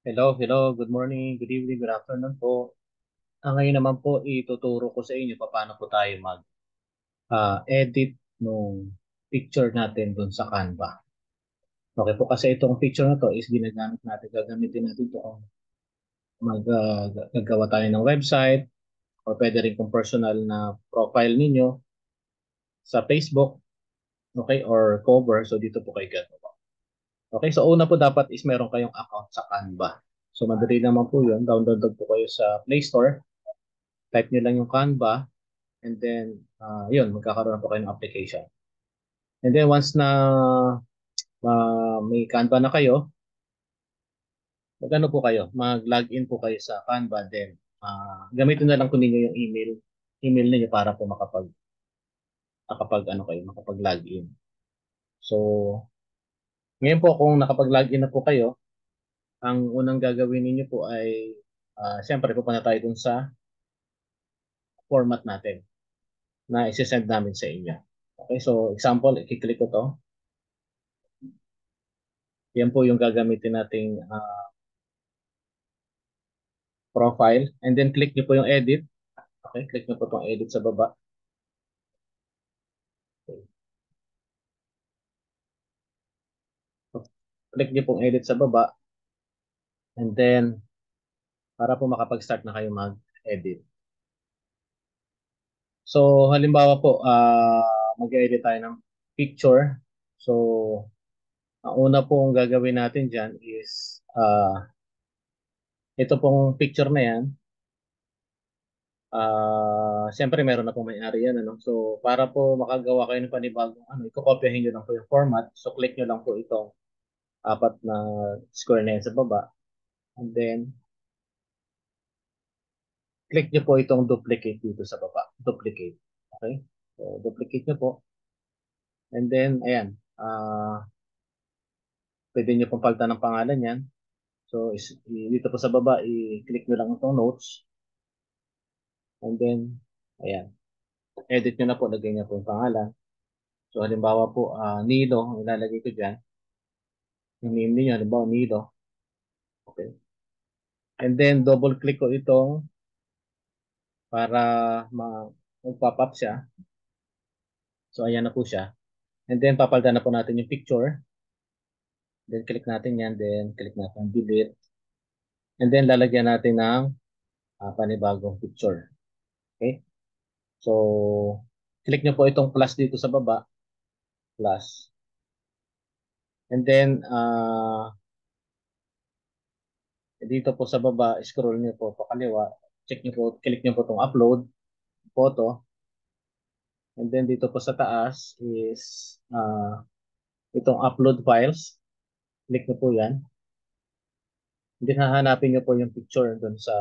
Hello, hello. Good morning, good evening, good afternoon po. Ngayon naman po ituturo ko sa inyo paano po tayo mag-edit nung picture natin dun sa Canva. Okay po, kasi itong picture na to is gagamitin natin to kung gagawa tayo ng website or pwede rin kung personal na profile ninyo sa Facebook, okay, or cover. So dito po kayo gagawa. Okay, so una po dapat is meron kayong account sa Canva. So madali naman po yun. Download po kayo sa Play Store. Type nyo lang yung Canva. And then, yun, magkakaroon na po kayo ng application. And then, once na may Canva na kayo, magano po kayo, mag-login po kayo sa Canva. Then, gamitin na lang po ninyo yung email niyo para po makapag-login. So, ngayon po kung nakapag-login na po kayo, ang unang gagawin niyo po ay, siyempre, pupunta tayo dun sa format natin na isi-send namin sa inyo. Okay, so example, i-click ko to. Yan po yung gagamitin nating profile. And then click nyo po yung edit. Okay, click nyo po itong edit sa baba. Okay. So, click nyo pong edit sa baba. And then, para po makapag-start na kayo mag-edit. So, halimbawa po, mag-edit tayo ng picture. So, ang una pong gagawin natin dyan is, ito pong picture na yan. Siyempre, meron na pong may-ari yan. Ano? So, para po makagawa kayo ng panibagong ikokopyahin nyo lang po yung format. So, click nyo lang po itong apat na square na yan sa baba. And then, click nyo po itong duplicate dito sa baba. Duplicate. Okay? So, duplicate nyo po. And then, ayan. Pwede nyo pong palitan ng pangalan yan. So, dito po sa baba, i-click nyo lang itong notes. And then, ayan. Edit nyo na po. Lagay nyo po yung pangalan. So, halimbawa po, Nilo. Ang ilalagay ko dyan. Yung name niyo, halimbawa, Nilo. Okay. And then, double click ko itong para mag-pop up siya. So, ayan na po siya. And then, papalitan na po natin yung picture. Then, click natin yan. Then, click natin delete. And then, lalagyan natin ng panibagong picture. Okay? So, click nyo po itong plus dito sa baba. Plus. And then, dito po sa baba, scroll nyo po kaliwa. Check nyo po, click nyo po itong upload photo. And then, dito po sa taas is itong upload files. Click nyo po yan. And then, hahanapin nyo po yung picture dun sa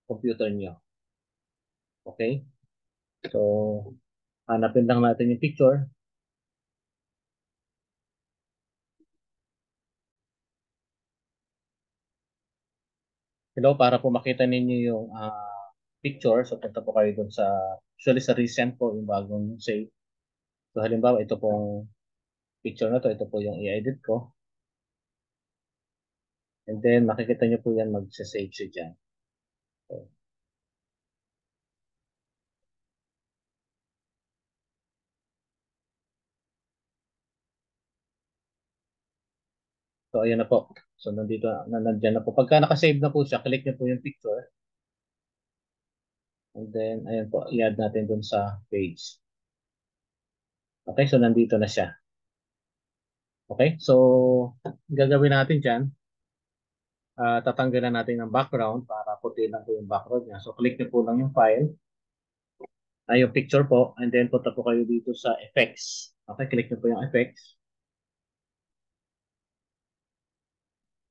computer nyo. Okay? So, hanapin lang natin yung picture. Hello, para po makita ninyo yung picture. So, punta po kayo dun usually sa recent po, yung bagong save. So, halimbawa, ito pong picture na to. Ito po yung i-edit ko. And then, makikita nyo po yan, mag-save siya dyan. So, ayan na po. So, nandyan na po. Pagka nakasave na po siya, click nyo po yung picture. And then, ayan po, i-add natin dun sa page. Okay, so nandito na siya. Okay, so gagawin natin dyan, tatanggalan natin ng background para puti lang po yung background niya. So click nyo po lang yung file, yung picture po, and then punta po kayo dito sa effects. Okay, click nyo po yung effects.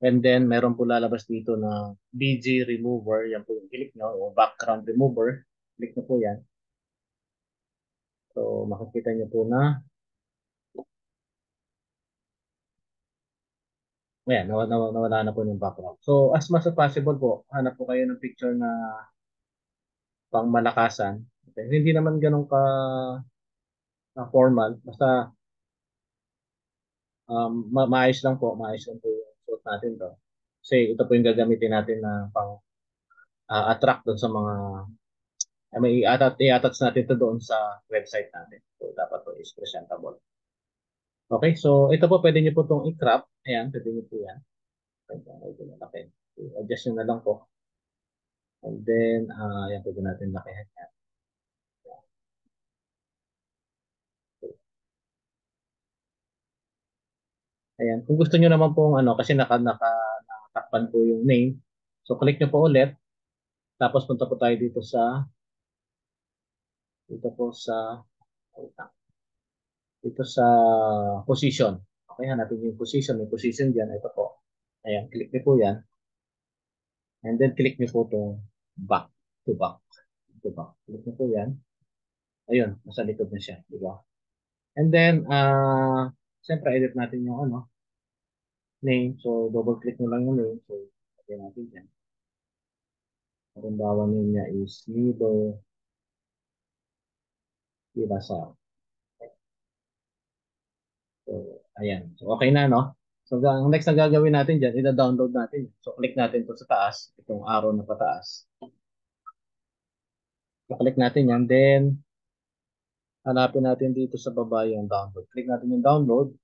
And then meron po lalabas dito na BG remover, yan po yung click nyo, o background remover. Click nyo po yan. So makikita nyo po na, ayan, nawala na po yung background. So as much as possible po, hanap po kayo ng picture na pang malakasan. Okay? Hindi naman ganun ka na formal. Basta maayos lang po, maayos lang po yung suot natin to. Kasi ito po yung gagamitin natin na pang attract doon sa mga may i-attach natin to doon sa website natin. So dapat po is presentable. Okay, so ito po pwede niyo po itong i-crop. Ayan, pwede niyo po yan. Pwede malaki. Adjust nyo na lang po. And then, yan, pwede natin lakihan yan. Ayan, kung gusto niyo naman pong ano, kasi nakatakpan po yung name. So, click nyo po ulit. Tapos, punta po tayo dito po sa, wait lang, dito sa position. Okay, hanapin niyo yung position. May position dyan. Ito po. Ayan, click nyo po yan. And then, click nyo po itong back to back. To back. Click nyo po yan. Ayun, nasa likod na siya. Di ba? And then, siyempre, edit natin yung ano, name. So, double click nyo lang yung name. So, lagyan natin dyan. Halimbawa name niya is Lido Pirasa. So, ayan. So, okay na, no? So, ang next na gagawin natin dyan, ida-download natin. So, click natin to sa taas, itong arrow na pataas. So, click natin yan. Then, hanapin natin dito sa baba yung download. Click natin yung download.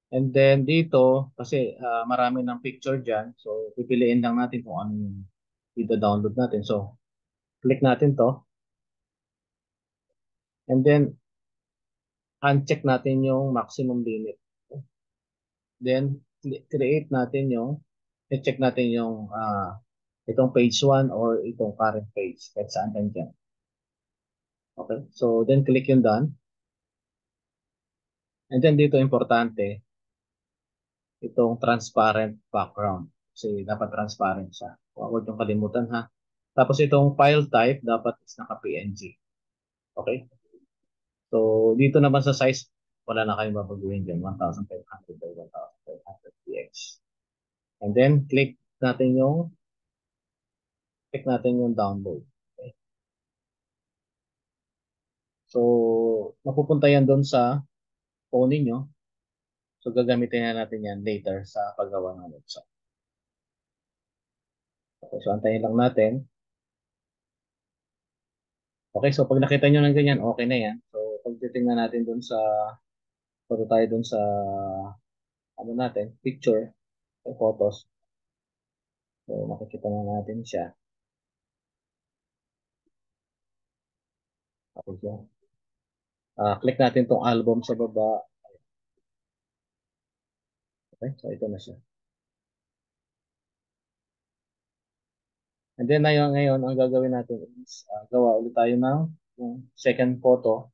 And then, dito, kasi marami ng picture dyan. So, pipiliin lang natin kung ano yung ida-download natin. So, click natin to. And then, uncheck natin yung maximum limit. Then, create natin i-check natin yung itong page 1 or itong current page. Kahit saan tayo dyan. Okay? So, then click yung done. And then dito importante, itong transparent background. Kasi dapat transparent siya. Huwag yung kalimutan ha. Tapos itong file type, dapat is naka-PNG. Okay? So, dito naman sa size, wala na kayong babaguhin dyan. 1,500 by 1,500 px. And then, click natin yung download. Okay? So, mapupunta yan doon sa phone ninyo. So, gagamitin na natin yan later sa paggawa ng website. Okay, so antayin lang natin. Okay, so pag nakita nyo ng ganyan, okay na yan. So, pag titingnan natin doon punta tayo doon sa, ano natin, picture, photos. So, makikita na natin siya. Okay, so, click natin tong album sa baba. Okay, so ito na siya. And then ngayon, ang gagawin natin is gawa ulit tayo ng yung second photo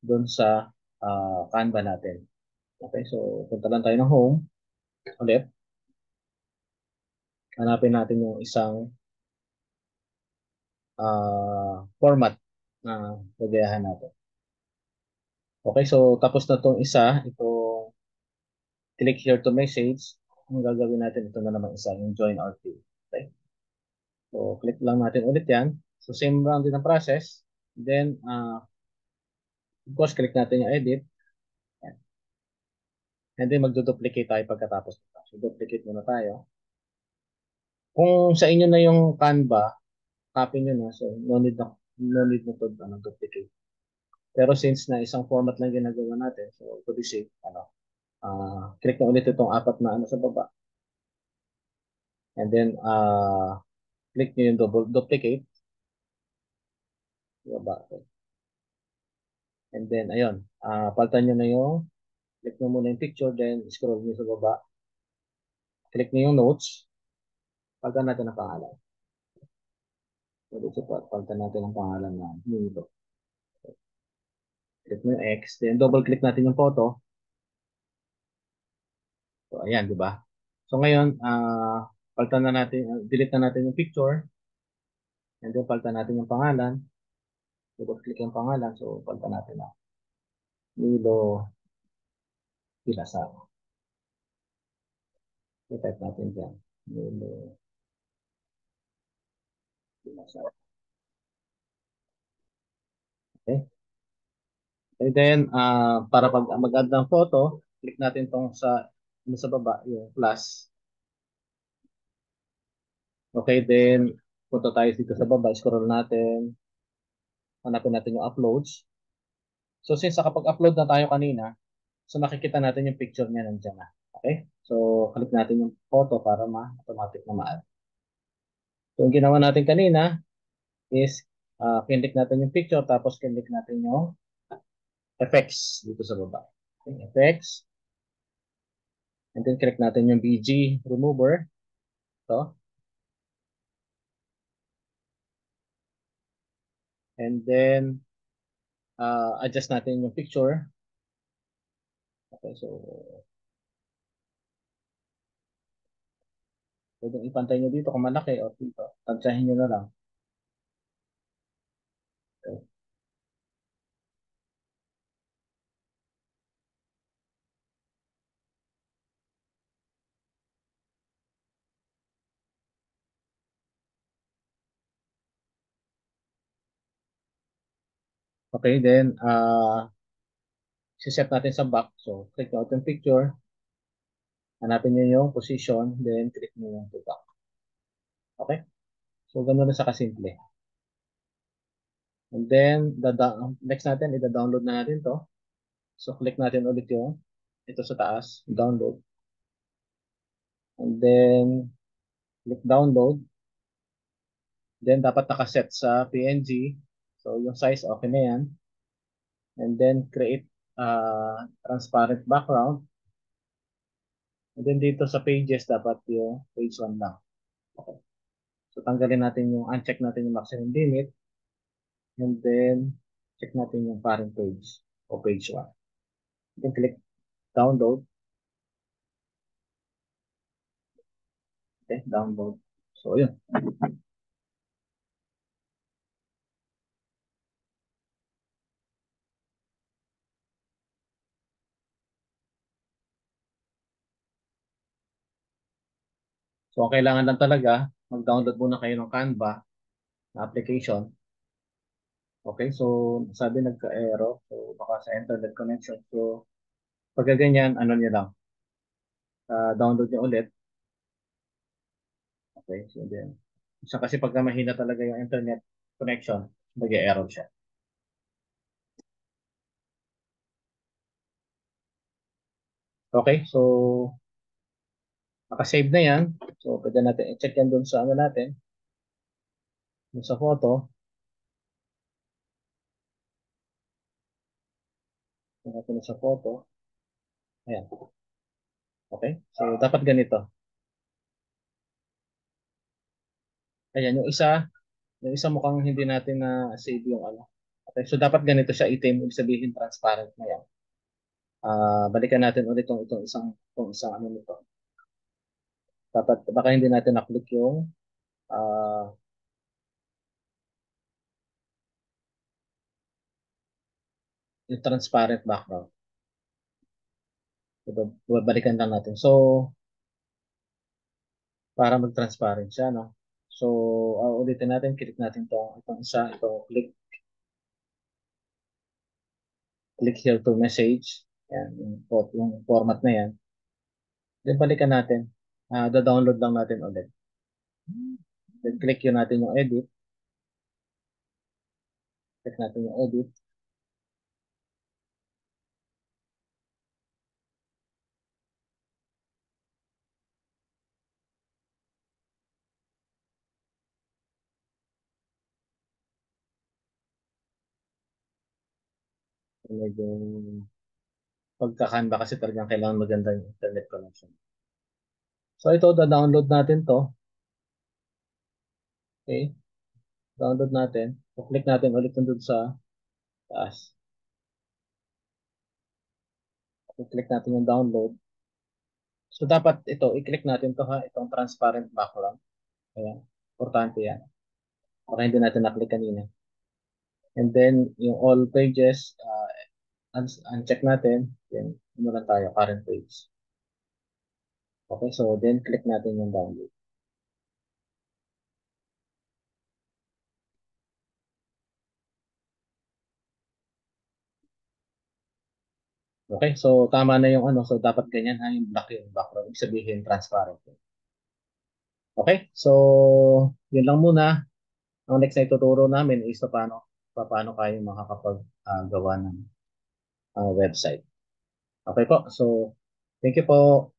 doon sa Canva natin. Okay, so punta lang tayo ng home ulit. Hanapin natin yung isang format na gagayahan natin. Okay, so tapos na itong isa, click here to message. Ang gagawin natin, ito na naman isa, yung join our team. Okay, so click lang natin ulit yan. So same lang din ang process. Then, of course, click natin yung edit. Yan. And then magduduplicate tayo pagkatapos nito. So duplicate muna tayo. Kung sa inyo na yung Canva, copy nyo na. So no need na to duplicate. Pero since na isang format lang ginagawa natin, so to be safe, click na ulit itong apat na sa baba. And then, click nyo yung double duplicate. Baba. And then, ayun. Palitan nyo na click nyo muna yung picture, then scroll nyo sa baba. Click nyo yung notes. Palitan natin ang pangalan. So, dito po, palitan natin ang pangalan na Milo. Click nyo yung X, then double click natin yung photo. So, ayan, di ba? So, ngayon, palitan na natin, delete na natin yung picture. And then, palitan natin yung pangalan. Double click yung pangalan. So, palitan natin na Milo Pilasa. I-type natin dyan. Milo Pilasa. Okay? And then, para pag mag-add ng photo, click natin tong sa baba, yung plus. Okay, then, punta tayo dito sa baba, scroll natin, hanapin natin yung uploads. So, since nakapag-upload na tayo kanina, so makikita natin yung picture niya nandiyan na. Okay? So, click natin yung photo para ma-automatic na ma-add. So, yung ginawa natin kanina is, kinlik natin yung picture, tapos kinlik natin yung effects dito sa baba. Okay, effects. And then, click natin yung BG remover. Ito. And then, adjust natin yung picture. Okay, so, pwedeng ipantay nyo dito kung malaki o dito. Tansyahin nyo na lang. Okay. Okay, then, siset natin sa back. So, click out yung picture. Hanapin nyo yung position. Then, click nyo yung to back. Okay? So, ganun na sa kasimple. And then, next natin, ida-download na natin to. So, click natin ulit yung ito sa taas, download. And then, click download. Then, dapat nakaset sa PNG. So, yung size, okay na yan. And then, create transparent background. And then, dito sa pages, dapat yung page 1 lang. Okay. So, tanggalin natin yung, uncheck natin yung maximum limit. And then, check natin yung parent page o page 1. Then, click download. Okay, download. So, yun. So, ang kailangan lang talaga, mag-download muna kayo ng Canva na application. Okay, so, sabi nagka-error. So, baka sa internet connection. So, pagka ganyan, ano nyo lang, download nyo ulit. Okay, so then, isa kasi pagka mahina talaga yung internet connection, nag-error siya. Okay, so, nakasave na yan. So, pwede natin i-check yan dun sa ano natin, dun sa photo. Kung natin sa photo. Ayan. Okay, so, dapat ganito. Ayan, yung isa mukhang hindi natin na save yung ano. Okay, so dapat ganito siya itim, ibig sabihin transparent na yan. Balikan natin ulit itong isang ano nito. Dapat baka hindi natin na-click ah, yung transparent background. So, balikan lang natin. So, para mag-transparent siya, no? So, ulitin natin, click natin itong isa, click here to message. Yan, yung format na yan. Then, balikan natin. Da-download lang natin ulit. Then, click yun natin yung edit. Click natin yung edit. Medyo pagka-Canva kasi talagang kailangan maganda yung internet connection. So, ito, da-download natin to. Okay. Download natin. So, click natin ulit dun sa taas. I-click natin yung download. So, dapat ito, i-click natin to ha, itong transparent background. Ayan. Importante yan. Para hindi natin na-click kanina. And then, yung all pages, uncheck natin. Then, ano lang tayo, current page. Okay, so then click natin yung download. Okay, so tama na yung ano, so dapat ganyan ha, yung black yung background, ibig sabihin transparent. Okay, so yun lang muna. Ang next na ituturo namin is paano kayo makakapag gawa ng website. Okay po, so thank you po.